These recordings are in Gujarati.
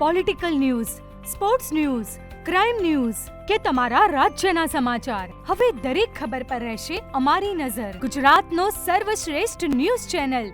Political news, sports news, crime news કે તમારા રાજ્યના સમાચાર, હવે દરેક ખબર પર રહેશે અમારી નજર. ગુજરાતનો સર્વશ્રેષ્ઠ ન્યૂઝ ચેનલ.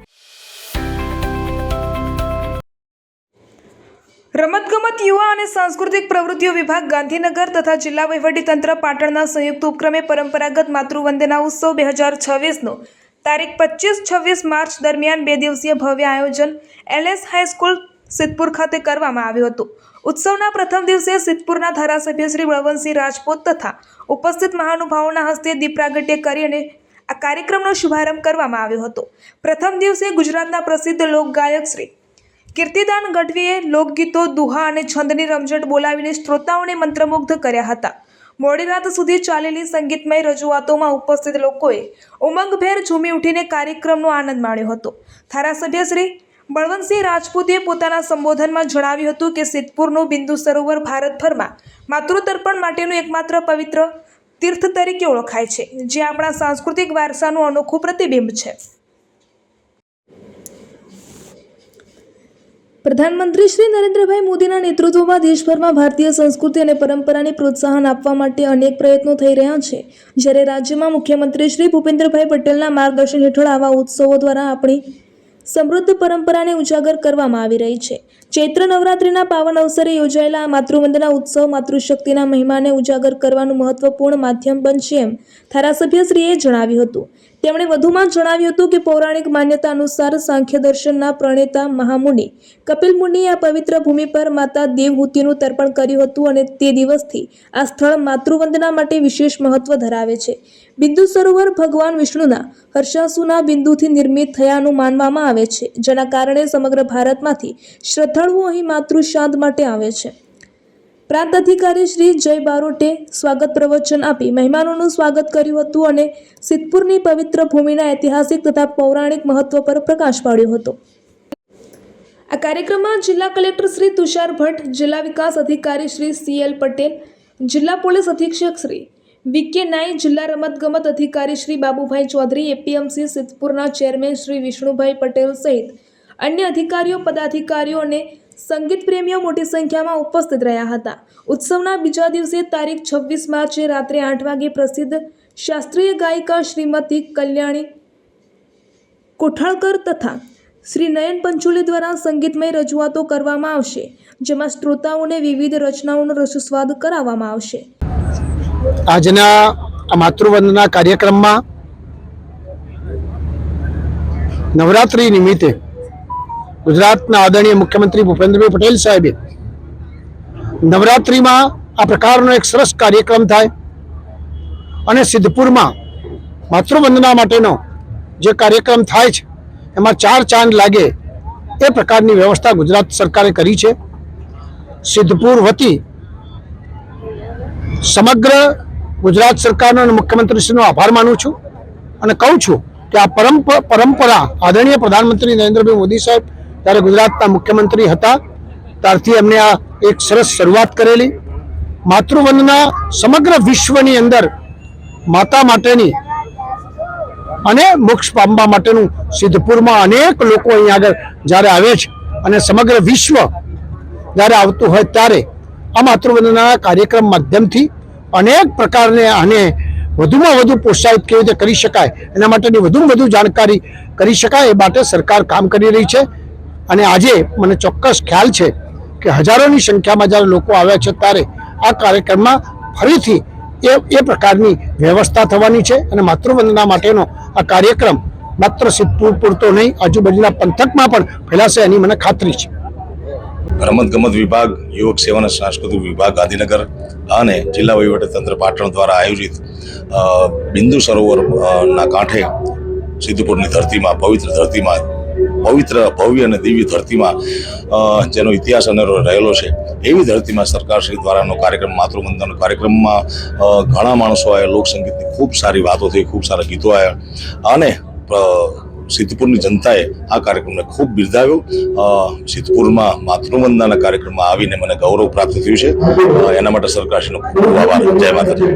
રમતગમત, યુવા અને સાંસ્કૃતિક પ્રવૃત્તિઓ વિભાગ ગાંધીનગર તથા જિલ્લા વહીવટીતંત્ર પાટણના સંયુક્ત ઉપક્રમે પરંપરાગત માતૃવંદના ઉત્સવ 2026નો તારીખ 25-26 માર્ચ દરમિયાન 2 દિવસીય ભવ્ય આયોજન એલએસ હાઈસ્કૂલ સિદ્ધપુર ખાતે કરવામાં આવ્યું હતું. ઉત્સવના પ્રથમ દિવસે સિદ્ધપુરના ધારાસભ્ય શ્રી બળવંતસિંહ રાજપૂત તથા ઉપસ્થિત મહાનુભાવોના હસ્તે દીપ પ્રાગટ્ય કરી અને આ કાર્યક્રમનો શુભારંભ કરવામાં આવ્યો હતો. પ્રથમ દિવસે ગુજરાતના પ્રસિદ્ધ લોકગાયક શ્રી કીર્તિદાન ગઢવીએ લોકગીતો, દુહા અને છંદની રમઝટ બોલાવીને શ્રોતાઓને મંત્રમુગ્ધ કર્યા હતા. મોડી રાત સુધી ચાલેલી સંગીતમય રજૂઆતોમાં ઉપસ્થિત લોકોએ ઉમંગભેર ઝૂમી ઉઠીને કાર્યક્રમનો આનંદ માણ્યો હતો. ધારાસભ્ય શ્રી બળવંતસિંહ રાજપૂતે પોતાના સંબોધનમાં જણાવ્યું હતું કે સિદ્ધપુરનું બિંદુ સરોવર ભારતભરમાં માતૃતર્પણ માટેનું એકમાત્ર પવિત્ર તીર્થ તરીકે ઓળખાય છે, જે આપણા સાંસ્કૃતિક વારસાનું અનોખું પ્રતિબિંબ છે. પ્રધાનમંત્રી શ્રી નરેન્દ્રભાઈ મોદીના નેતૃત્વમાં દેશભરમાં ભારતીય સંસ્કૃતિ અને પરંપરાને પ્રોત્સાહન આપવા માટે અનેક પ્રયત્નો થઈ રહ્યા છે. જ્યારે રાજ્યમાં મુખ્યમંત્રી શ્રી ભૂપેન્દ્રભાઈ પટેલના માર્ગદર્શન હેઠળ આવા ઉત્સવો દ્વારા આપણી સમૃદ્ધ પરંપરાને ઉજાગર કરવામાં આવી રહી છે. ચૈત્ર નવરાત્રિના પાવન અવસરે યોજાયેલા આ માતૃવંદના ઉત્સવ માતૃશક્તિના મહિમાને ઉજાગર કરવાનું મહત્વપૂર્ણ માધ્યમ બનશે એમ ધારાસભ્યશ્રીએ જણાવ્યું હતું. તેમણે વધુમાં જણાવ્યું હતું કે પૌરાણિક માન્યતા અનુસાર સાંખ્ય દર્શનના પ્રણેતા મહામુનિ કપિલ મુનિએ આ પવિત્ર ભૂમિ પર માતા દેવહૂતિનું તર્પણ કર્યું હતું અને તે દિવસથી આ સ્થળ માતૃવંદના માટે વિશેષ મહત્વ ધરાવે છે. બિંદુ સરોવર ભગવાન વિષ્ણુના હર્ષાસુના બિંદુથી નિર્મિત થયાનું માનવામાં આવે છે, જેના કારણે સમગ્ર ભારતમાંથી શ્રદ્ધાળુઓ અહીં માતૃશાદ માટે આવે છે. પ્રાંત અધિકારી શ્રી જય બારોટે સ્વાગત પ્રવચન આપી મહેમાનોનું સ્વાગત કર્યું હતું અને સિદ્ધપુરની પવિત્ર ભૂમિના ઐતિહાસિક તથા પૌરાણિક મહત્વ પર પ્રકાશ પાડ્યો હતો. આ કાર્યક્રમમાં જિલ્લા કલેક્ટર શ્રી તુષાર ભટ્ટ, જિલ્લા વિકાસ અધિકારી શ્રી CL પટેલ, જિલ્લા પોલીસ અધિક્ષક શ્રી VK નાઈ, જિલ્લા રમતગમત અધિકારી શ્રી બાબુભાઈ ચૌધરી, APMC સિદ્ધપુરના ચેરમેન શ્રી વિષ્ણુભાઈ પટેલ સહિત અન્ય અધિકારીઓ, પદાધિકારીઓ અને સંગીત પ્રેમીઓ મોટી સંખ્યામાં ઉપસ્થિત રહ્યા હતા. ઉત્સવના બીજા દિવસે તારીખ 26 માર્ચે રાત્રે 8 વાગે પ્રસિદ્ધ શાસ્ત્રીય ગાયિકા શ્રીમતી કલ્યાણી કોઠાળકર તથા શ્રી નયન પંચોલી દ્વારા સંગીતમય રજૂઆતો કરવામાં આવશે, જેમાં શ્રોતાઓને વિવિધ રચનાઓનો રસસ્વાદ કરાવવામાં આવશે. આજના માતૃવંદના કાર્યક્રમમાં નવરાત્રિ નિમિત્તે ગુજરાતના આદરણીય મુખ્યમંત્રી ભૂપેન્દ્રભાઈ પટેલ સાહેબે નવરાત્રિમાં આ પ્રકારનો એક સરસ કાર્યક્રમ થાય અને સિદ્ધપુરમાં માતૃવંદના માટેનો જે કાર્યક્રમ થાય છે એમાં 4 ચાંદ લાગે એ પ્રકારની વ્યવસ્થા ગુજરાત સરકારે કરી છે. સિદ્ધપુર વતી સમગ્ર ગુજરાત સરકારનો અને મુખ્યમંત્રીશ્રીનો આભાર માનું છું અને કહું છું કે આ પરંપરા આદરણીય પ્રધાનમંત્રી નરેન્દ્રભાઈ મોદી સાહેબ ત્યારે ગુજરાતના મુખ્યમંત્રી હતા ત્યારથી એમને આ એક સરસ શરૂઆત કરેલી. માતૃવંદના સમગ્ર વિશ્વની અંદર માતા માટેની અને મોક્ષ પામવા માટેનું સિદ્ધપુરમાં અનેક લોકો અહીં આગળ જ્યારે આવે છે અને સમગ્ર વિશ્વ જ્યારે આવતું હોય ત્યારે આ માતૃવંદના કાર્યક્રમ માધ્યમથી અનેક પ્રકારને આને વધુમાં વધુ પ્રોત્સાહિત કેવી રીતે કરી શકાય એના માટેની વધુમાં વધુ જાણકારી કરી શકાય એ માટે સરકાર કામ કરી રહી છે. અને આજે મને ચોક્કસ ખ્યાલ છે કે હજારોની સંખ્યામાં જ્યારે લોકો આવ્યા છે ત્યારે આ કાર્યક્રમમાં ફરીથી એ પ્રકારની વ્યવસ્થા થવાની છે અને માતૃવંદના માટેનો આ કાર્યક્રમ માત્ર સિદ્ધપુર પૂરતો નહીં, આજુબાજુના પંથકમાં પણ ફેલાશે એની મને ખાતરી છે. રમતગમત વિભાગ, યુવક સેવા અને સાંસ્કૃતિક વિભાગ ગાંધીનગર અને જિલ્લા વહીવટીતંત્ર પાટણ દ્વારા આયોજિત બિંદુ સરોવરના કાંઠે સિદ્ધપુરની ધરતીમાં, પવિત્ર ધરતીમાં, પવિત્ર ભવ્ય અને દિવ્ય ધરતીમાં જેનો ઇતિહાસ અનેરો રહેલો છે એવી ધરતીમાં સરકારશ્રી દ્વારાનો કાર્યક્રમ માતૃવંદનાનો કાર્યક્રમમાં ઘણા માણસો આવ્યા, લોકસંગીતની ખૂબ સારી વાતો થઈ, ખૂબ સારા ગીતો આવ્યા અને સિદ્ધપુરની જનતાએ આ કાર્યક્રમને ખૂબ બિરદાવ્યો. સિદ્ધપુરમાં માતૃવંદનાના કાર્યક્રમમાં આવીને મને ગૌરવ પ્રાપ્ત થયું છે. એના માટે સરકારશ્રીનો ખૂબ ખૂબ આભાર. જય માતાજી.